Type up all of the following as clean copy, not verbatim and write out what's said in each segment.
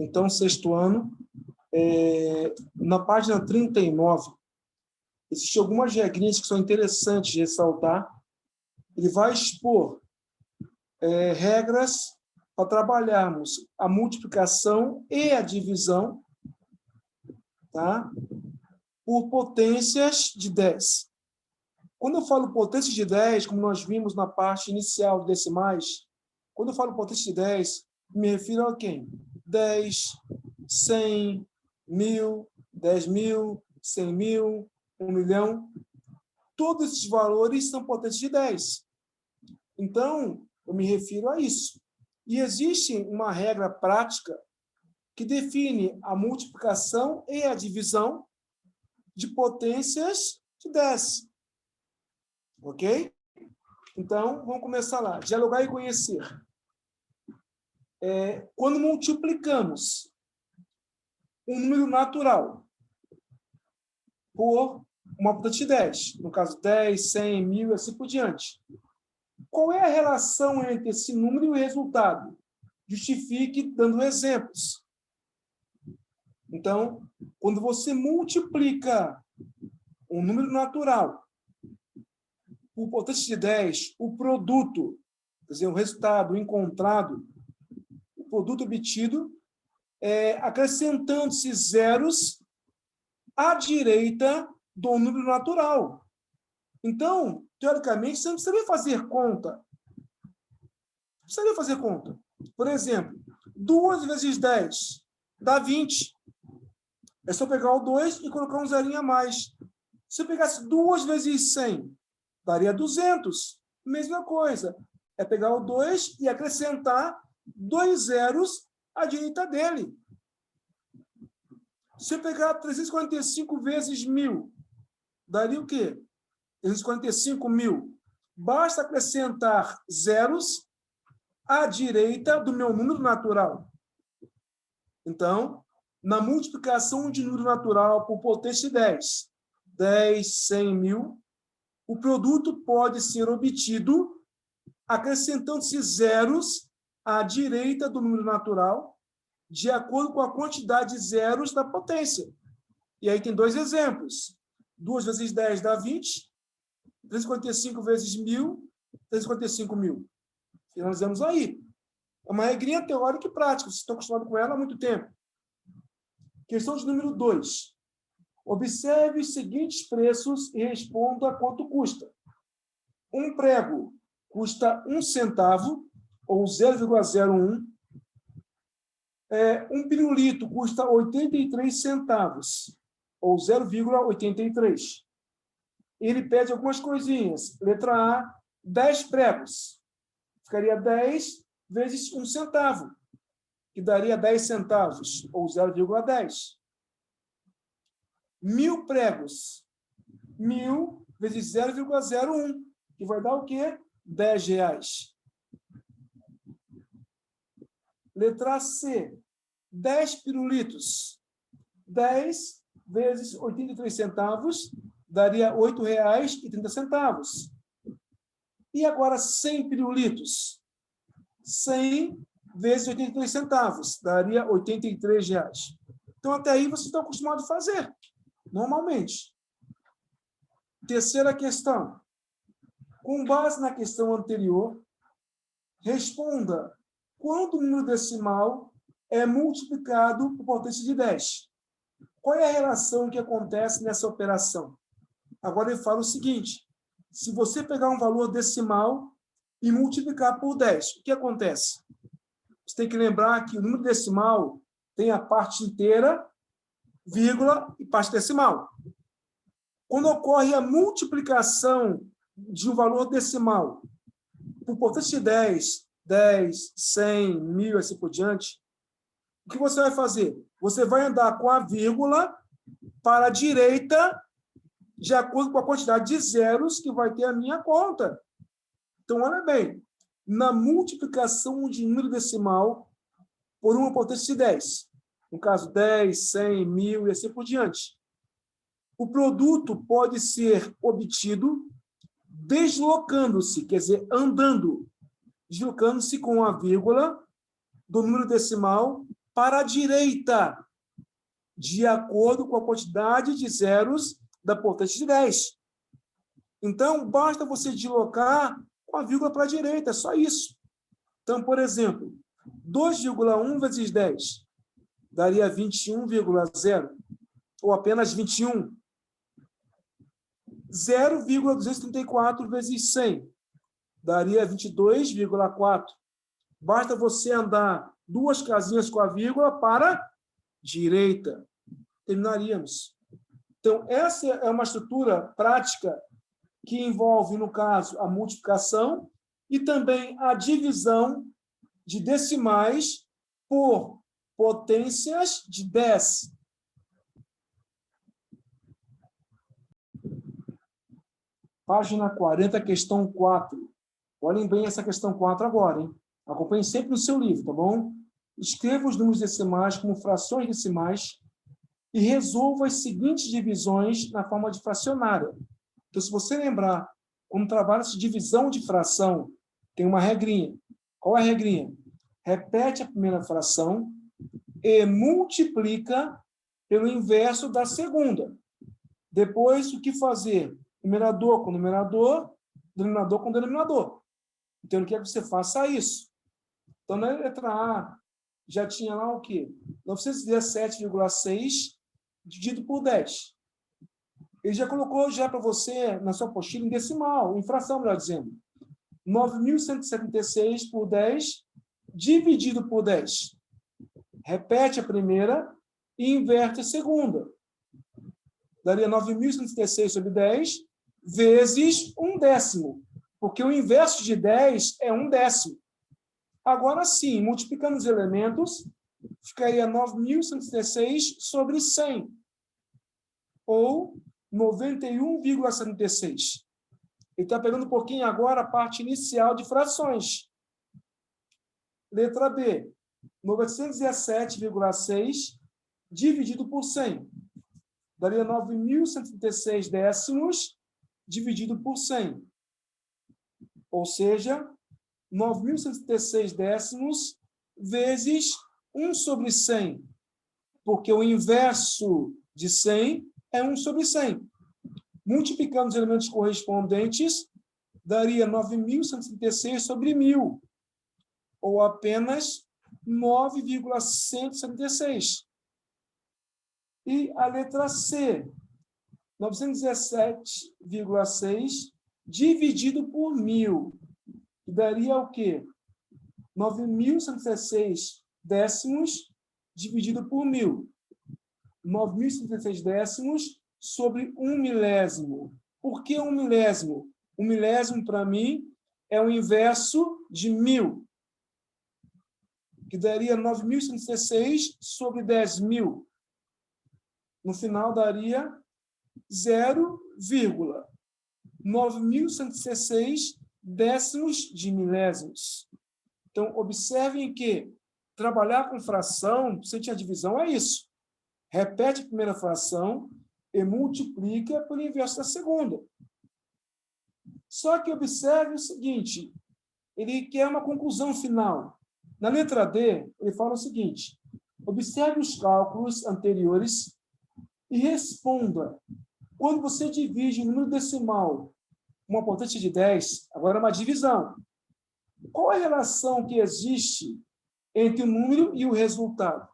Então, sexto ano, na página 39, existem algumas regrinhas que são interessantes de ressaltar. Ele vai expor regras para trabalharmos a multiplicação e a divisão, tá? Por potências de 10. Quando eu falo potências de 10, como nós vimos na parte inicial de decimais, quando eu falo potência de 10, me refiro a quem? 10, 100, 1000, 10.000, 100.000, 1 milhão. Todos esses valores são potências de 10. Então, eu me refiro a isso. E existe uma regra prática que define a multiplicação e a divisão de potências de 10. Ok? Então, vamos começar lá. Dialogar e conhecer. Quando multiplicamos um número natural por uma potência de 10, no caso 10, 100, 1000, assim por diante, qual é a relação entre esse número e o resultado? Justifique dando exemplos. Então, quando você multiplica um número natural por potência de 10, o produto, quer dizer, o resultado encontrado, o produto obtido, acrescentando-se zeros à direita do número natural. Então, teoricamente, você não precisaria fazer conta. Não precisaria fazer conta. Por exemplo, 2 vezes 10 dá 20. É só pegar o 2 e colocar um zerinho a mais. Se eu pegasse 2 vezes 100, daria 200. Mesma coisa. É pegar o 2 e acrescentar 2 zeros à direita dele. Se eu pegar 345 vezes 1000, daria o quê? 345.000. Basta acrescentar zeros à direita do meu número natural. Então, na multiplicação de número natural por potência de 10, 10, 100, 1000, o produto pode ser obtido acrescentando-se zeros à direita do número natural, de acordo com a quantidade de zeros da potência. E aí tem 2 exemplos. 2 vezes 10 dá 20, 355 vezes 1000, 355.000. Finalizamos aí. É uma regrinha teórica e prática. Vocês estão acostumados com ela há muito tempo. Questão de número 2. Observe os seguintes preços e responda quanto custa. Um prego custa 1 centavo, ou 0,01. Um pirulito custa 83 centavos, ou 0,83. Ele pede algumas coisinhas. Letra A, 10 pregos. Ficaria 10 vezes 1 centavo, que daria 10 centavos, ou 0,10. 1000 pregos. 1000 vezes 0,01, que vai dar o quê? 10 reais. Letra C, 10 pirulitos. 10 vezes 83 centavos, daria R$ 8,30. E agora 100 pirulitos. 100 vezes 83 centavos, daria R$ 83. Então, até aí, vocês estão acostumados a fazer, normalmente. Terceira questão. Com base na questão anterior, responda quando o número decimal é multiplicado por potência de 10. Qual é a relação que acontece nessa operação? Agora ele fala o seguinte: se você pegar um valor decimal e multiplicar por 10, o que acontece? Você tem que lembrar que o número decimal tem a parte inteira, vírgula e parte decimal. Quando ocorre a multiplicação de um valor decimal por potência de 10, 10, 100, 1000, assim por diante, o que você vai fazer? Você vai andar com a vírgula para a direita, de acordo com a quantidade de zeros que vai ter a minha conta. Então, olha bem, na multiplicação de número decimal por uma potência de 10, no caso 10, 100, 1000 e assim por diante, o produto pode ser obtido deslocando-se, quer dizer, andando, deslocando-se com a vírgula do número decimal para a direita, de acordo com a quantidade de zeros da potência de 10. Então, basta você deslocar com a vírgula para a direita, é só isso. Então, por exemplo, 2,1 vezes 10 daria 21,0, ou apenas 21. 0,234 vezes 100 daria 22,4. Basta você andar 2 casinhas com a vírgula para a direita. Terminaríamos. Então, essa é uma estrutura prática que envolve, no caso, a multiplicação e também a divisão de decimais por potências de 10. Página 40, questão 4. Olhem bem essa questão 4 agora, hein? Acompanhe sempre no seu livro, tá bom? Escreva os números decimais como frações decimais e resolva as seguintes divisões na forma de fracionária. Então, se você lembrar, quando trabalha-se divisão de fração, tem uma regrinha. Qual é a regrinha? Repete a primeira fração e multiplica pelo inverso da segunda. Depois, o que fazer? Numerador com numerador, denominador com denominador. Então, eu quero que você faça isso. Então, na letra A, já tinha lá o quê? 917,6 dividido por 10. Ele já colocou já para você, na sua apostila, em decimal, em fração, melhor dizendo. 9.176 por 10, dividido por 10. Repete a primeira e inverte a segunda. Daria 9.176 sobre 10, vezes 1/10, porque o inverso de 10 é 1/10. Agora sim, multiplicando os elementos, ficaria 9.176 sobre 100, ou 91,76. Ele está pegando um pouquinho agora a parte inicial de frações. Letra B, 917,6 dividido por 100. Daria 9.136 décimos dividido por 100. Ou seja, 9.136 décimos vezes 1 sobre 100. Porque o inverso de 100 é 1 sobre 100. Multiplicando os elementos correspondentes, daria 9.136 sobre 1.000, ou apenas 9,176. E a letra C, 917,6 dividido por 1.000, que daria o quê? 9.116 décimos dividido por 1.000. 9.116 décimos sobre 1 milésimo. Por que 1 milésimo? 1 milésimo, para mim, é o inverso de 1.000, que daria 9.116 sobre 10.000. No final, daria 0,9.116 décimos de milésimos. Então, observem que trabalhar com fração, se tinha divisão, é isso. Repete a primeira fração e multiplica pelo inverso da segunda. Só que observe o seguinte, ele quer uma conclusão final. Na letra D, ele fala o seguinte, observe os cálculos anteriores e responda. Quando você divide em número decimal uma potência de 10, agora é uma divisão. Qual é a relação que existe entre o número e o resultado?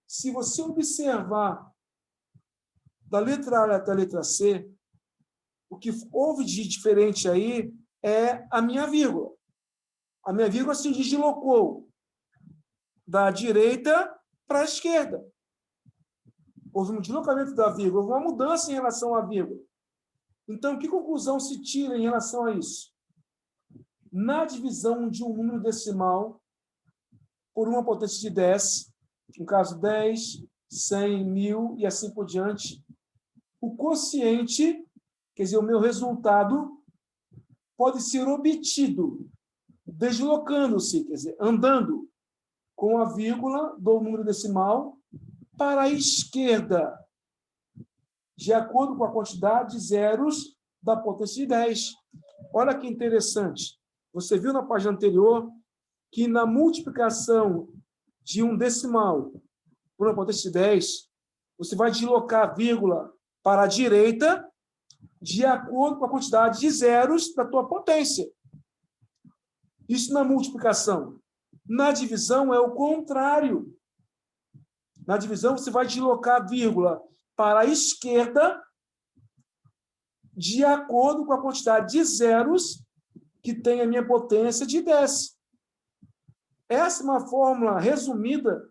Se você observar da letra A até a letra C, o que houve de diferente aí é a minha vírgula. A minha vírgula se deslocou da direita para a esquerda. Houve um deslocamento da vírgula, houve uma mudança em relação à vírgula. Então, que conclusão se tira em relação a isso? Na divisão de um número decimal por uma potência de 10, no caso 10, 100, 1.000 e assim por diante, o quociente, quer dizer, o meu resultado, pode ser obtido deslocando-se, quer dizer, andando com a vírgula do número decimal para a esquerda, de acordo com a quantidade de zeros da potência de 10. Olha que interessante. Você viu na página anterior que na multiplicação de um decimal por uma potência de 10, você vai deslocar a vírgula para a direita de acordo com a quantidade de zeros da tua potência. Isso na multiplicação. Na divisão é o contrário. Na divisão, você vai deslocar a vírgula para a esquerda de acordo com a quantidade de zeros que tem a minha potência de 10. Essa é uma fórmula resumida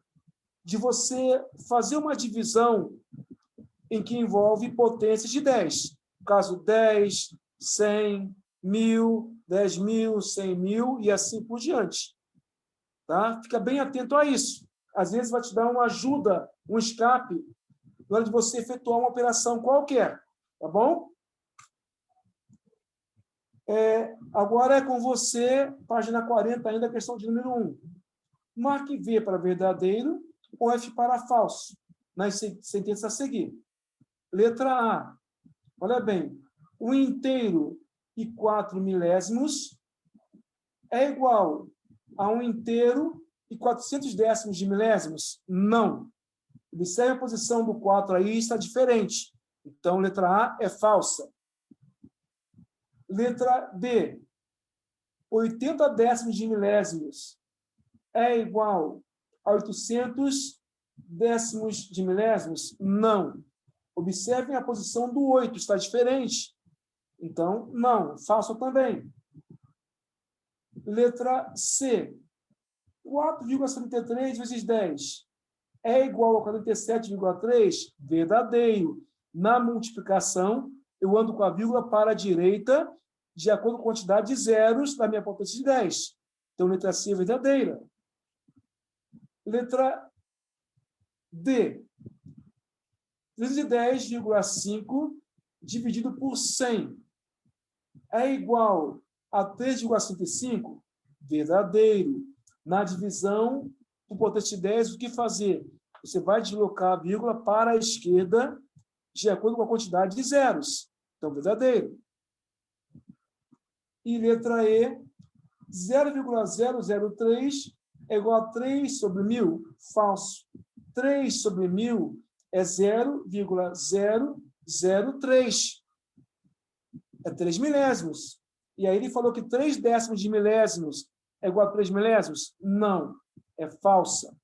de você fazer uma divisão em que envolve potências de 10. No caso, 10, 100, 1000, 10.000, 100.000 e assim por diante. Tá? Fica bem atento a isso. Às vezes vai te dar uma ajuda, um escape, na hora de você efetuar uma operação qualquer. Tá bom? Agora é com você, página 40, ainda questão de número 1. Marque V para verdadeiro ou F para falso, nas sentenças a seguir. Letra A. Olha bem, 1 inteiro e 4 milésimos é igual a 1 inteiro e 400 décimos de milésimos? Não. Observe a posição do 4 aí, está diferente. Então, letra A é falsa. Letra B. 80 décimos de milésimos é igual a 800 décimos de milésimos? Não. Observem a posição do 8, está diferente. Então, não. Falso também. Letra C. 4,73 vezes 10 é igual a 47,3? Verdadeiro. Na multiplicação, eu ando com a vírgula para a direita, de acordo com a quantidade de zeros da minha potência de 10. Então, letra C é verdadeira. Letra D. 310,5 dividido por 100 é igual a 3,55? Verdadeiro. Na divisão por potência de 10, o que fazer? Você vai deslocar a vírgula para a esquerda de acordo com a quantidade de zeros. Então, verdadeiro. E letra E, 0,003 é igual a 3 sobre 1.000? Falso. 3 sobre 1.000 é 0,003. É 3 milésimos. E aí ele falou que 3 décimos de milésimos é igual a 3 milésimos? Não. É falsa.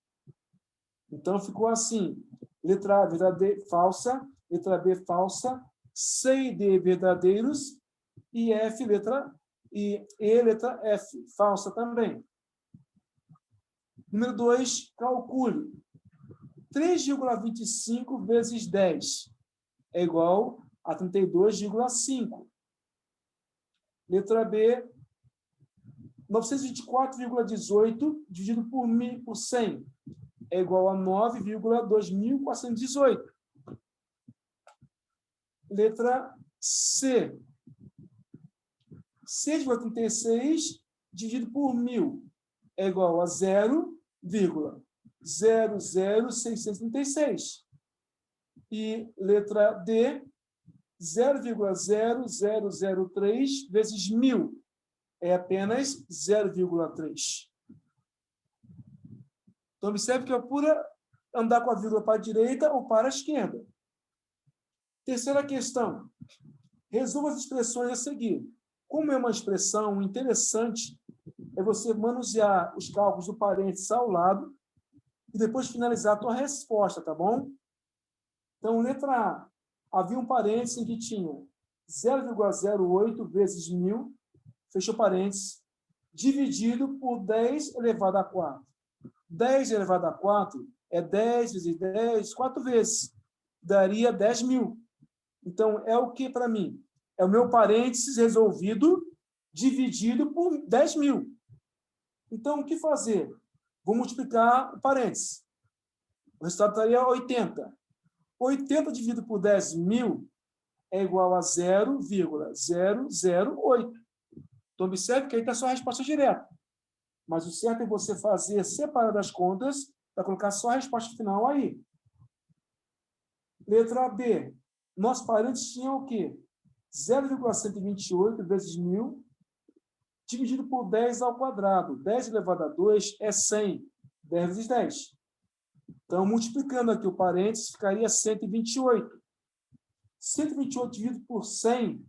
Então, ficou assim. Letra A, verdadeira, falsa. Letra B, falsa. C e D, verdadeiros. E F, letra E, letra F, falsa também. Número 2, calcule. 3,25 vezes 10 é igual a 32,5. Letra B, 924,18 dividido por 100 é igual a 9,2418. Letra C, 6,36 dividido por 1.000 é igual a 0,00636. E letra D, 0,0003 vezes 1.000 é apenas 0,3. Então, observe que é pura andar com a vírgula para a direita ou para a esquerda. Terceira questão. Resolva as expressões a seguir. Como é uma expressão interessante, é você manusear os cálculos do parênteses ao lado e depois finalizar a tua resposta, tá bom? Então, letra A. Havia um parênteses em que tinha 0,08 vezes 1.000, fechou parênteses, dividido por 10 elevado a 4. 10 elevado a 4 é 10 vezes 10, 4 vezes. Daria 10.000. Então, é o que para mim? É o meu parênteses resolvido, dividido por 10.000. Então, o que fazer? Vou multiplicar o parênteses. O resultado daria 80. 80 dividido por 10.000 é igual a 0,008. Então, observe que aí está a sua resposta direta. Mas o certo é você fazer separado as contas para colocar só a resposta final aí. Letra B. Nosso parênteses tinha o quê? 0,128 vezes 1.000 dividido por 10 ao quadrado. 10 elevado a 2 é 100. 10 vezes 10. Então, multiplicando aqui o parênteses, ficaria 128. 128 dividido por 100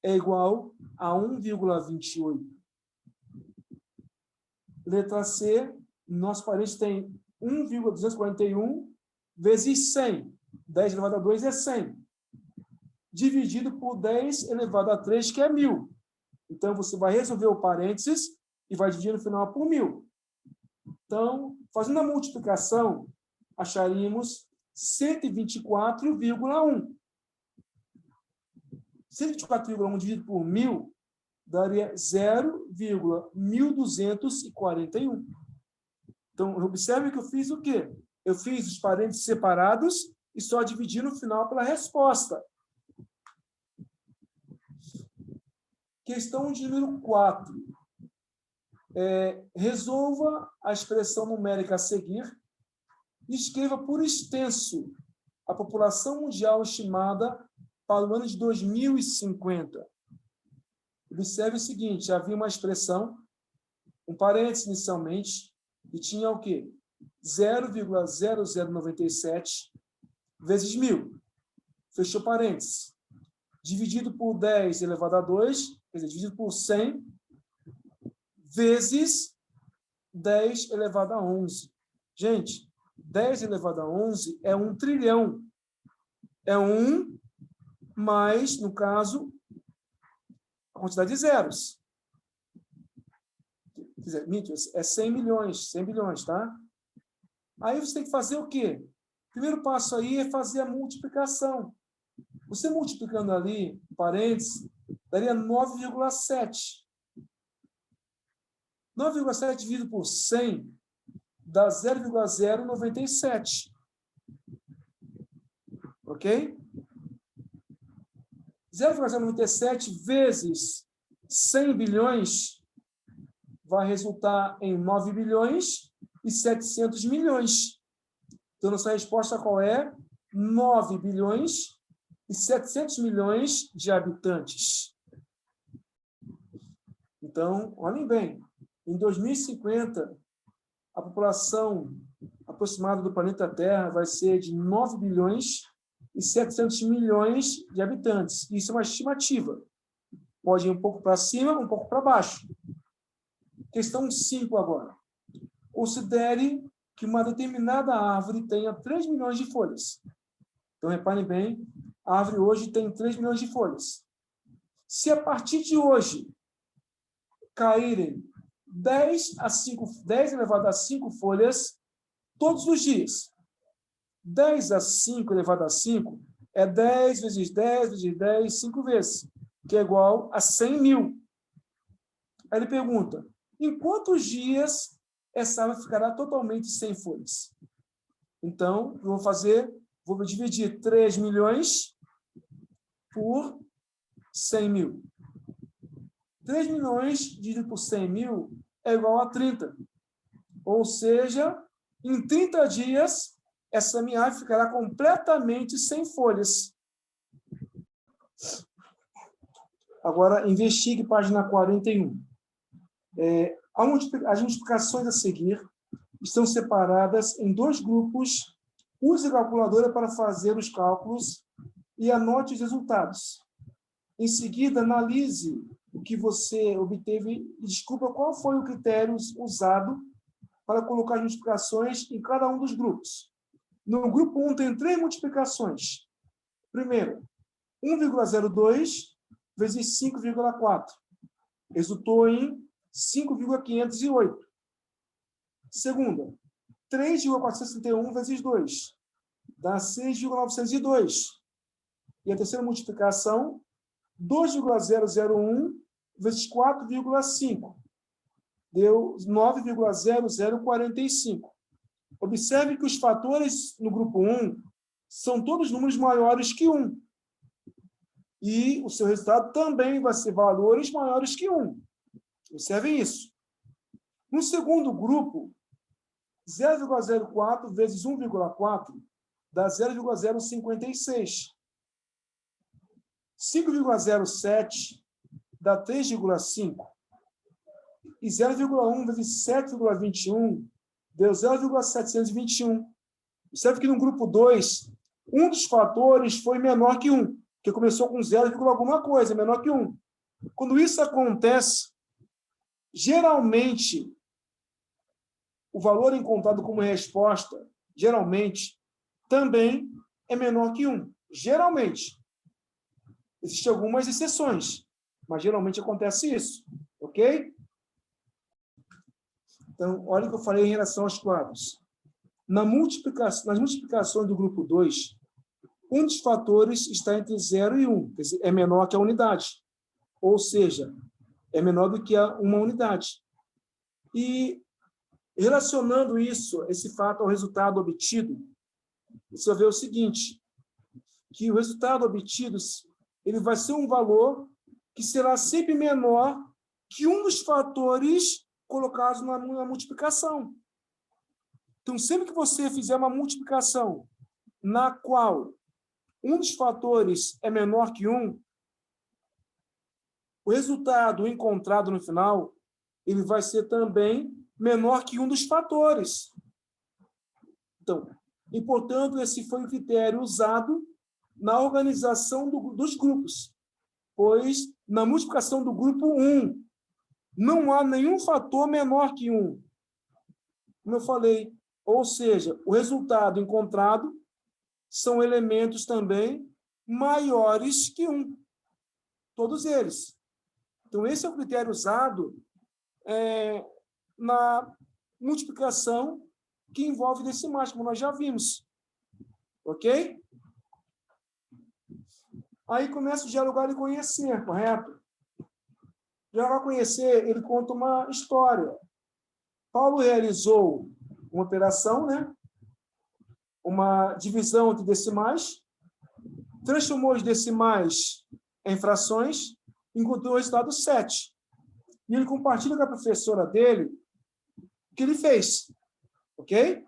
é igual a 1,28. Letra C, nosso parênteses tem 1,241 vezes 100. 10 elevado a 2 é 100. Dividido por 10 elevado a 3, que é 1.000. Então, você vai resolver o parênteses e vai dividir no final por 1.000. Então, fazendo a multiplicação, acharíamos 124,1. 124,1 dividido por 1.000 daria 0,1241. Então, observe que eu fiz o quê? Eu fiz os parênteses separados e só dividi no final pela resposta. Questão de número 4. Resolva a expressão numérica a seguir e escreva por extenso a população mundial estimada para o ano de 2050. Observe o seguinte, havia uma expressão, um parênteses inicialmente, e tinha o quê? 0,0097 vezes 1.000. Fechou parênteses. Dividido por 10 elevado a 2, quer dizer, dividido por 100, vezes 10 elevado a 11. Gente, 10 elevado a 11 é 1 trilhão. É 1 mais, no caso, a quantidade de zeros. Quer dizer, é 100 milhões, 100 bilhões, tá? Aí você tem que fazer o quê? O primeiro passo aí é fazer a multiplicação. Você multiplicando ali, parênteses, daria 9,7. 9,7 dividido por 100 dá 0,097. Ok? 0,097 vezes 100 bilhões vai resultar em 9 bilhões e 700 milhões. Então, nossa resposta qual é? 9 bilhões e 700 milhões de habitantes. Então, olhem bem, em 2050, a população aproximada do planeta Terra vai ser de 9 bilhões e 700 milhões de habitantes. Isso é uma estimativa. Pode ir um pouco para cima, um pouco para baixo. Questão 5 agora. Considere que uma determinada árvore tenha 3 milhões de folhas. Então, reparem bem, a árvore hoje tem 3 milhões de folhas. Se a partir de hoje caírem 10 elevado a 5 folhas todos os dias, 10 a 5 elevado a 5 é 10 vezes 10 vezes 10, 5 vezes, que é igual a 100 mil. Aí ele pergunta, em quantos dias essa árvore ficará totalmente sem folhas? Então, eu vou dividir 3 milhões por 100 mil. 3 milhões dividido por 100 mil é igual a 30. Ou seja, em 30 dias, essa minha árvore ficará completamente sem folhas. Agora, investigue página 41. As multiplicações a seguir estão separadas em 2 grupos. Use a calculadora para fazer os cálculos e anote os resultados. Em seguida, analise o que você obteve e descubra qual foi o critério usado para colocar as multiplicações em cada um dos grupos. No grupo 1 tem 3 multiplicações. Primeiro, 1,02 vezes 5,4. Resultou em 5,508. Segunda, 3,461 vezes 2. Dá 6,902. E a terceira multiplicação, 2,001 vezes 4,5. Deu 9,0045. Observe que os fatores no grupo 1 são todos números maiores que 1. E o seu resultado também vai ser valores maiores que 1. Observem isso. No segundo grupo, 0,04 vezes 1,4 dá 0,056. 5,07 dá 3,5. E 0,1 vezes 7,21 deu 0,721. Observe que no grupo 2, um dos fatores foi menor que 1, que começou com 0, alguma coisa, menor que 1. Quando isso acontece, geralmente, o valor encontrado como resposta, geralmente, também é menor que 1. Geralmente. Existem algumas exceções, mas geralmente acontece isso. Ok? Então, olha o que eu falei em relação aos quadros. Nas multiplicações do grupo 2, um dos fatores está entre 0 e 1, quer dizer, é menor que a unidade. Ou seja, é menor do que uma unidade. E, relacionando isso, esse fato ao resultado obtido, você vai ver o seguinte, que o resultado obtido ele vai ser um valor que será sempre menor que um dos fatores colocados na multiplicação. Então, sempre que você fizer uma multiplicação na qual um dos fatores é menor que 1, o resultado encontrado no final ele vai ser também menor que um dos fatores. Então, e, portanto, esse foi o critério usado na organização dos grupos, pois na multiplicação do grupo 1 não há nenhum fator menor que 1. Como eu falei, ou seja, o resultado encontrado são elementos também maiores que 1. Todos eles. Então, esse é o critério usado na multiplicação que envolve decimais, como nós já vimos. Ok? Aí começa o dialogar e conhecer, correto? Dialogar e conhecer, ele conta uma história. Paulo realizou uma operação, né? Uma divisão de decimais, transformou os decimais em frações, encontrou o resultado 7. E ele compartilha com a professora dele o que ele fez. Ok?